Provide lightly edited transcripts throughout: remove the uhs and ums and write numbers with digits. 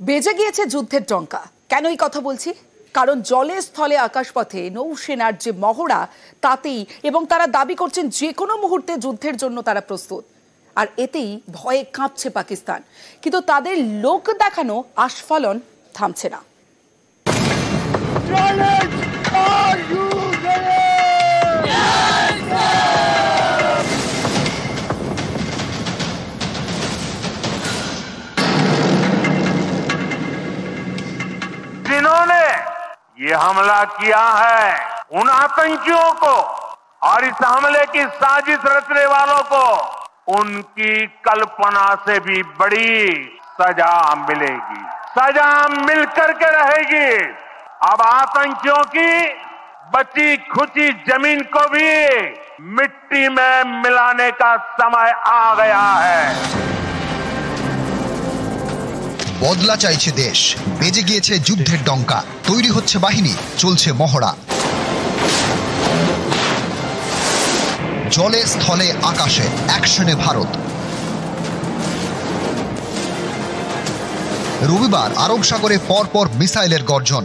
বেজে গিয়েছে যুদ্ধের ডঙ্কা। কেন এই কথা বলছি? কারণ জলে স্থলে আকাশপথে নৌসেনার যে মহড়া তাতেই, এবং তারা দাবি করছেন যে কোনো মুহূর্তে যুদ্ধের জন্য তারা প্রস্তুত। আর এতেই ভয়ে কাঁপছে পাকিস্তান, কিন্তু তাদের লোক দেখানো আস্ফালন থামছে না। जिन्होंने ये हमला किया है उन आतंकियों को और इस हमले की साजिश रचने वालों को उनकी कल्पना से भी बड़ी सजा मिलेगी। सजा मिलकर के रहेगी। अब आतंकियों की बची खुची जमीन को भी मिट्टी में मिलाने का समय आ गया है। বদলা চাইছে দেশ, বেজে গিয়েছে যুদ্ধের ডঙ্কা, তৈরি হচ্ছে বাহিনী, চলছে মহড়া। জলে স্থলে আকাশে অ্যাকশনে ভারত। রবিবার আরব সাগরে পরপর মিসাইলের গর্জন।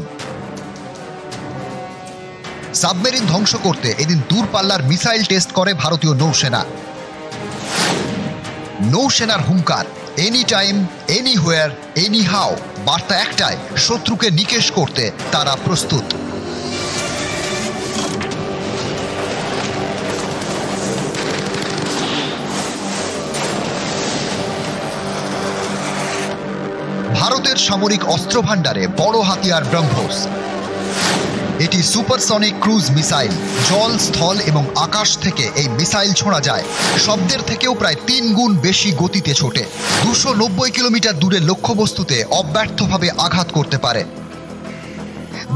সাবমেরিন ধ্বংস করতে এদিন দূরপাল্লার মিসাইল টেস্ট করে ভারতীয় নৌসেনা। নৌসেনার হুঙ্কার, any time any where any how, বার্তা একটাই, শত্রুকে নিকেশ করতে তারা প্রস্তুত। ভারতের সামরিক অস্ত্র ভাণ্ডারে বড় হাতিয়ার ব্রহ্মোস। এটি সুপারসনিক ক্রুজ মিসাইল। জল, স্থল এবং আকাশ থেকে এই মিসাইল ছোঁড়া যায়। শব্দের থেকেও প্রায় 3 গুণ বেশি গতিতে ছোটে। 290 কিলোমিটার দূরে লক্ষ্যবস্তুতে অব্যর্থভাবে আঘাত করতে পারে।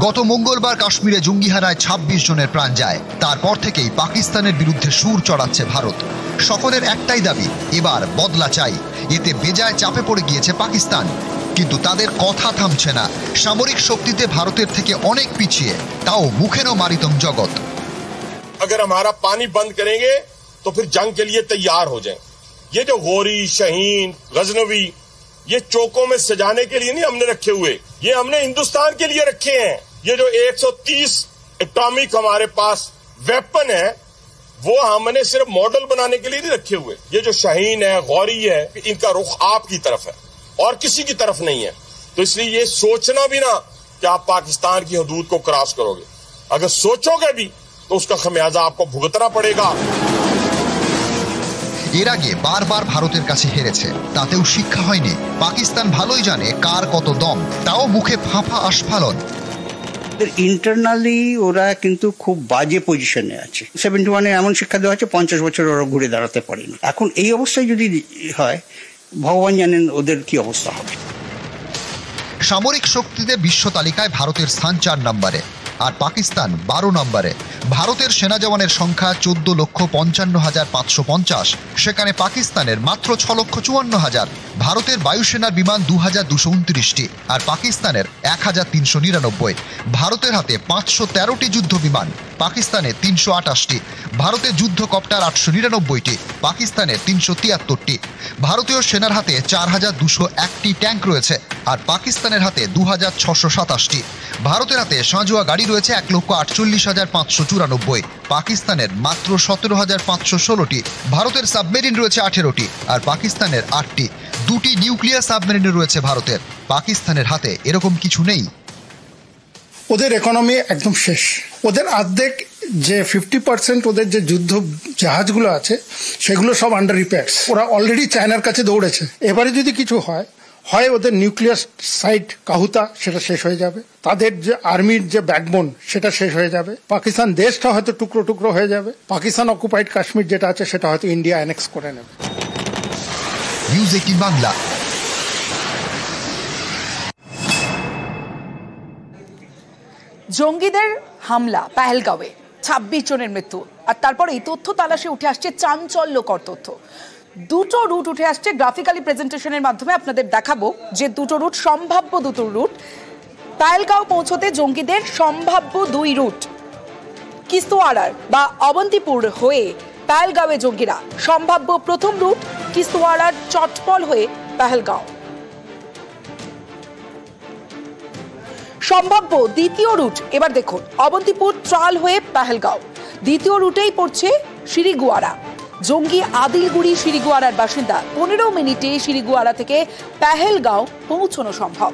গত মঙ্গলবার কাশ্মীরে জঙ্গি হানায় 26 জনের প্রাণ যায়। তারপর থেকেই পাকিস্তানের বিরুদ্ধে সুর চড়াচ্ছে ভারত। সকলের একটাই দাবি, এবার বদলা চাই। এতে বেজায় চাপে পড়ে গিয়েছে পাকিস্তান, কিন্তু তাদের কথা থামছে না। সামরিক শক্তিতে ভারতের থেকে অনেক পিছিয়ে, তাও মুখেরও মারিতম জগৎ। अगर हमारा पानी बंद करेंगे तो फिर जंग के लिए तैयार हो जाएं। ये जो गौरी, शहीन, गजनवी, ये चौकों में सजाने के लिए नहीं हमने रखे हुए, ये हमने हिंदुस्तान के लिए रखे हैं। ये जो 130 एटॉमिक हमारे पास वेपन है, वो हमने सिर्फ मॉडल बनाने के लिए नहीं रखे हुए। ये जो शहीन है, गौरी है, इनका रुख आपकी तरफ है और किसी की तरफ नहीं है। तो इसलिए ये सोचना भी ना कि आप पाकिस्तान की हदूद को क्रॉस करोगे। अगर सोचोगे भी तो उसका खमियाजा आपको भुगतना पड़ेगा। এর আগে বারবার ভারতের কাছে হেরেছে, তাতেও শিক্ষা হয়নি। পাকিস্তান ভালোই জানে কার কত দম, তাও মুখে ফাঁপা আস্ফালন। ইন্টারনালি ওরা কিন্তু খুব বাজে পজিশনে আছে। 71-এ এমন শিক্ষা দেওয়া হচ্ছে 50 বছর ওরা ঘুরে দাঁড়াতে পারেনি। এখন এই অবস্থায় যদি হয়, ভগবান জানেন ওদের কি অবস্থা হবে। সামরিক শক্তিতে বিশ্ব তালিকায় ভারতের স্থান 4 নম্বরে, আর পাকিস্তান 12 নম্বরে। ভারতের সেনা জওয়ানের সংখ্যা 14,55,550, সেখানে পাকিস্তানের মাত্র 6,54,000। ভারতের বায়ুসেনার বিমান 2,229টি আর পাকিস্তানের 1,399। ভারতের হাতে 513টি যুদ্ধ বিমান, পাকিস্তানে 328টি। ভারতের যুদ্ধকপ্টার 899টি, পাকিস্তানের 373টি। ভারতীয় সেনার হাতে 4,201টি ট্যাঙ্ক রয়েছে আর পাকিস্তানের হাতে 2,627টি। ভারতের হাতে সাঁজোয়া গাড়ি রয়েছে 1,48,594, পাকিস্তানের মাত্র 17,516টি। ভারতের সাবমেরিন রয়েছে 18টি আর পাকিস্তানের 8টি। 2টি নিউক্লিয়ার সাবমেরিন রয়েছে ভারতের, পাকিস্তানের হাতে এরকম কিছু নেই। ওদের ইকোনমি একদম শেষ। ওদের অর্ধেক যে 50% ওদের যে যুদ্ধ জাহাজগুলো আছে সেগুলো সব আন্ডার রিপেয়ার্স। ওরা অলরেডি চায়নার কাছে দৌড়েছে। এবারে যদি কিছু হয়, ওদের নিউক্লিয়ার সাইট কাহুতা সেটা শেষ হয়ে যাবে, তাদের যে আর্মির যে ব্যাকবোন সেটা শেষ হয়ে যাবে, পাকিস্তান দেশটা হয়তো টুকরো টুকরো হয়ে যাবে, পাকিস্তান অকুপাইড কাশ্মীর যেটা আছে সেটা হয়তো ইন্ডিয়া অ্যানেক্স করে নেবে। নিউজ 18 বাংলা। জঙ্গিদের হামলা পেহেলগাঁওয়ে, 26 জনের মৃত্যু। আর তারপরে এই তথ্য তালাশে উঠে আসছে চাঞ্চল্যকর তথ্য। দুটো রুট উঠে আসছে। গ্রাফিক্যালি প্রেজেন্টেশনের মাধ্যমে আপনাদের দেখাবো যে দুটো রুট, সম্ভাব্য দুটো রুট। পেহেলগাঁও পৌঁছতে জঙ্গিদের সম্ভাব্য 2 রুট। কিস্তোয়াড়ার বা অবন্তিপুর হয়ে পেহেলগাঁওয়ে জঙ্গিরা। সম্ভাব্য প্রথম রুট কিস্তোয়াড়ার চটপল হয়ে পেহেলগাঁও। সম্ভাব্য দ্বিতীয় রুট এবার দেখুন, অবন্তিপুর ত্রাল হয়ে পেহেলগাঁও, দ্বিতীয় রুটেই পড়ছে শিরিগুয়ারা। জঙ্গি আদিলগুড়ি শিরিগুয়ারার বাসিন্দা, 15 মিনিটে শিরিগুয়ারা থেকে পেহেলগাঁও পৌঁছানো সম্ভব।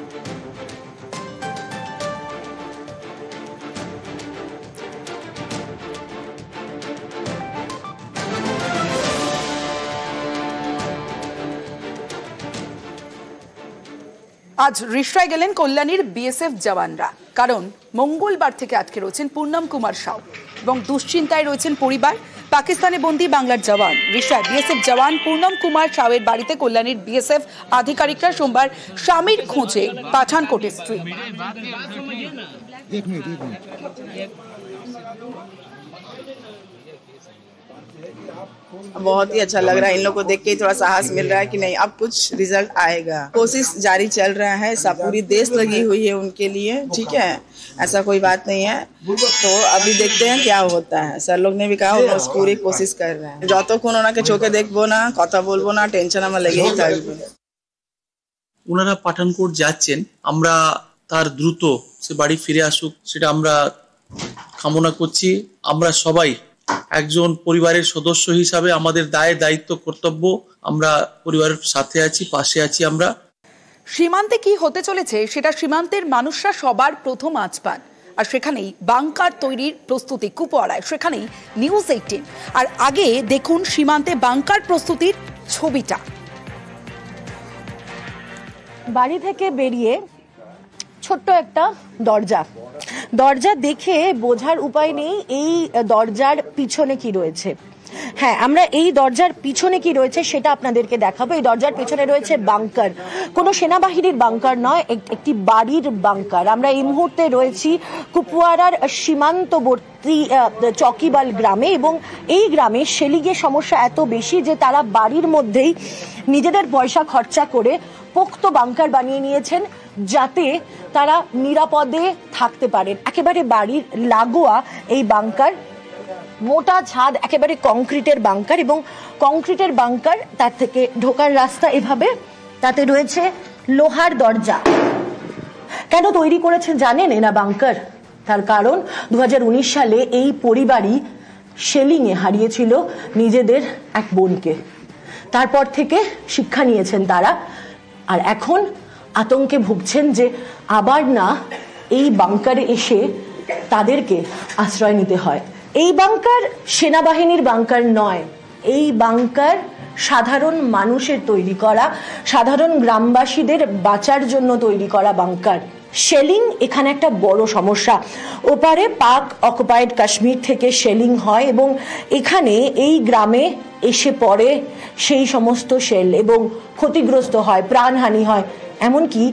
আজ রিসরায় গেলেন কল্যাণীর বিএসএফ জওয়ানরা, কারণ মঙ্গলবার থেকে আটকে রয়েছেন পূর্ণম কুমার সাউ এবং দুশ্চিন্তায় রয়েছেন পরিবার। পাকিস্তানে বন্দী বাংলার জওয়ান রিসরায় বিএসএফ জওয়ান পূর্ণম কুমার সাউয়ের বাড়িতে কল্যাণীর বিএসএফ আধিকারিকরা সোমবার স্বামীর খোঁজে পাঠানকোটের স্ত্রী। बहुत ही अच्छा लग रहा है, इन लोगों को देख के थोड़ा साहस मिल रहा है कि नहीं अब कुछ रिजल्ट आएगा। कोशिश जारी चल रहा है, सब पूरी देश लगी हुई है उनके लिए, ठीक है, ऐसा कोई बात नहीं है। तो अभी देखते हैं क्या होता है। सर लोग ने भी कहा वो पूरी कोशिश कर रहे हैं। যতক্ষণ ওনাকে চোখে দেখবো না, কথা বলবো না, টেনশন আমার লেগেই থাকবে। ওনারা পাঠানকোট যাচ্ছেন, আমরা তার দ্রুত সে বাড়ি ফিরে আসুক সেটা আমরা কামনা করছি। আমরা সবাই একজন পরিবারের সদস্য হিসাবে আমাদের দায় দায়িত্ব কর্তব্য, আমরা পরিবারের সাথে আছি, পাশে আছি। আমরা সীমান্তে কি হতে চলেছে সেটা সীমান্তের মানুষরা সবার প্রথম আঁচ পান, আর সেখানেই বাংকার তৈরির প্রস্তুতি কুপোয়ারায়, সেখানেই নিউজ 18। আর আগে দেখুন সীমান্তে বাংকার প্রস্তুতির ছবিটা। বাড়ি থেকে বেরিয়ে ছোট্ট একটা দরজা দেখে বোঝার উপায় নেই এই দরজার পিছনে কি রয়েছে। হ্যাঁ, আমরা এই দরজার পিছনে কি রয়েছে সেটা আপনাদেরকে দেখাবো। এই দরজার পিছনে রয়েছে বাংকার, কোনো সেনাবাহিনীর বাংকার নয়, একটি বাড়ির বাংকার। আমরা এই মুহূর্তে রয়েছি কুপওয়ারার সীমান্তবর্তী চকিবাল গ্রামে, এবং এই গ্রামে শেলিংয়ের সমস্যা এত বেশি যে তারা বাড়ির মধ্যেই নিজেদের পয়সা খরচা করে পোক্ত বাংকার বানিয়ে নিয়েছেন, যাতে তারা নিরাপদে থাকতে পারেন। একেবারে বাড়ির লাগোয়া এই বাংকার, মোটা ছাদ, একেবারে কংক্রিটের বাংকার, এবং কংক্রিটের বাংকার, তার থেকে ঢোকার রাস্তা এভাবে, তাতে রয়েছে লোহার দরজা। কেন তৈরি করেছেন জানেন এরা বাংকার? তার কারণ 2019 সালে এই পরিবারই শেলিংয়ে হারিয়েছিল নিজেদের এক বোনকে। তারপর থেকে শিক্ষা নিয়েছেন তারা, আর এখন আতঙ্কে ভুগছেন যে আবার না এই বাংকারে এসে তাদেরকে আশ্রয় নিতে হয়। এই বাংকার সেনাবাহিনীর বাংকার নয়, এই বাংকার সাধারণ মানুষের তৈরি করা, সাধারণ গ্রামবাসীদের বাঁচার জন্য তৈরি করা বাংকার। শেলিং এখানে একটা বড় সমস্যা। ওপারে পাক অকুপাইড কাশ্মীর থেকে শেলিং হয় এবং এখানে এই গ্রামে এসে পড়ে সেই সমস্ত শেল এবং ক্ষতিগ্রস্ত হয়, প্রাণহানি হয়। এমনকি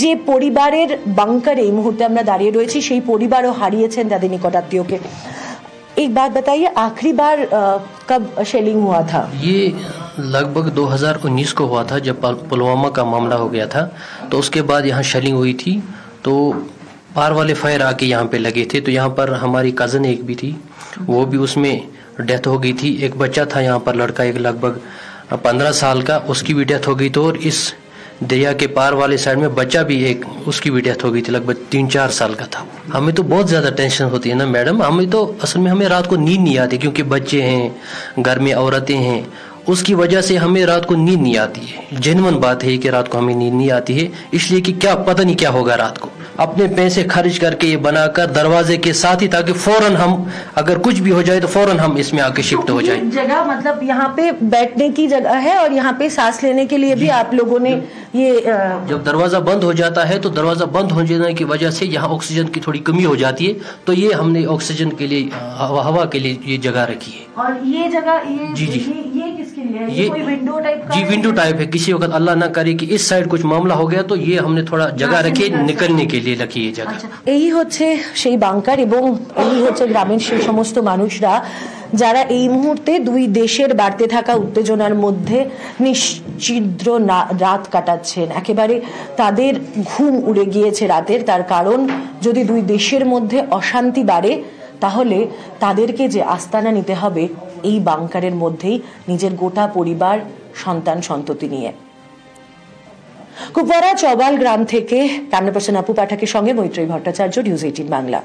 যে পরিবারের বাংকারে এই মুহূর্তে আমরা দাঁড়িয়ে রয়েছি সেই পরিবারও হারিয়েছেন তাদের নিকটাত্মীয়কে। एक बात बताइए, आखिरी बार कब शेलिंग हुआ था? ये लगभग 2019 को हुआ था, जब पुलवामा का मामला हो गया था। तो उसके बाद यहाँ शेलिंग हुई थी, तो पार वाले फायर आके यहाँ पे लगे थे। तो यहाँ पर हमारी कज़न एक भी थी, वो भी उसमें डेथ हो गई थी। एक बच्चा था यहाँ पर, लड़का एक लगभग 15 साल का, उसकी भी डेथ हो गई थी। और इस दरिया के पार वाले साइड में बच्चा भी एक, उसकी भी डेथ हो गई थी, लगभग 3-4 साल का था। हमें तो बहुत ज़्यादा टेंशन होती है ना मैडम, हमें तो असल में हमें रात को नींद नहीं आती, क्योंकि बच्चे हैं, घर में औरतें हैं, उसकी वजह से हमें रात को नींद नहीं आती है। जेन्युइन बात है कि रात को हमें नींद नहीं आती है, इसलिए कि क्या पता नहीं क्या होगा रात को। अपने पैसे खर्च करके ये बनाकर दरवाजे के साथ ही, ताकि फौरन हम अगर कुछ भी हो जाए तो फौरन हम इसमें आके शिफ्ट हो जाए। जगह मतलब यहाँ पे बैठने की जगह है और यहाँ पे सांस लेने के लिए भी आप लोगों ने ये जब दरवाजा बंद हो जाता है तो दरवाजा बंद हो जाने की वजह से यहाँ ऑक्सीजन की थोड़ी कमी हो जाती है, तो ये हमने ऑक्सीजन के लिए, हवा के लिए ये जगह रखी है। और ये जगह जी ये किसके लिए है? ये कोई विंडो टाइप का? जी, विंडो टाइप है। किसी वक्त अल्लाह ना करे कि इस साइड कुछ मामला हो गया तो ये हमने थोड़ा जगह रखी, निकलने के लिए रखी है जगह। এই হচ্ছে সেই বাংকার এবং এই হচ্ছে গ্রামের সেই সমস্ত মানুষরা যারা এই মুহূর্তে দুই দেশের বাড়তে থাকা উত্তেজনার মধ্যে নিশ্চিদ্র রাত কাটাচ্ছেন। একেবারে তাদের ঘুম উড়ে গিয়েছে রাতের। তার কারণ যদি দুই দেশের মধ্যে অশান্তি বাড়ে তাহলে তাদেরকে যে আস্তানা নিতে হবে এই বাংকারের মধ্যেই, নিজের গোটা পরিবার, সন্তান সন্ততি নিয়ে। কুপওয়ারা চবাল গ্রাম থেকে ক্যামেরা পার্সন আপু পাঠকের সঙ্গে মৈত্রী ভট্টাচার্য, নিউজ 18 বাংলা।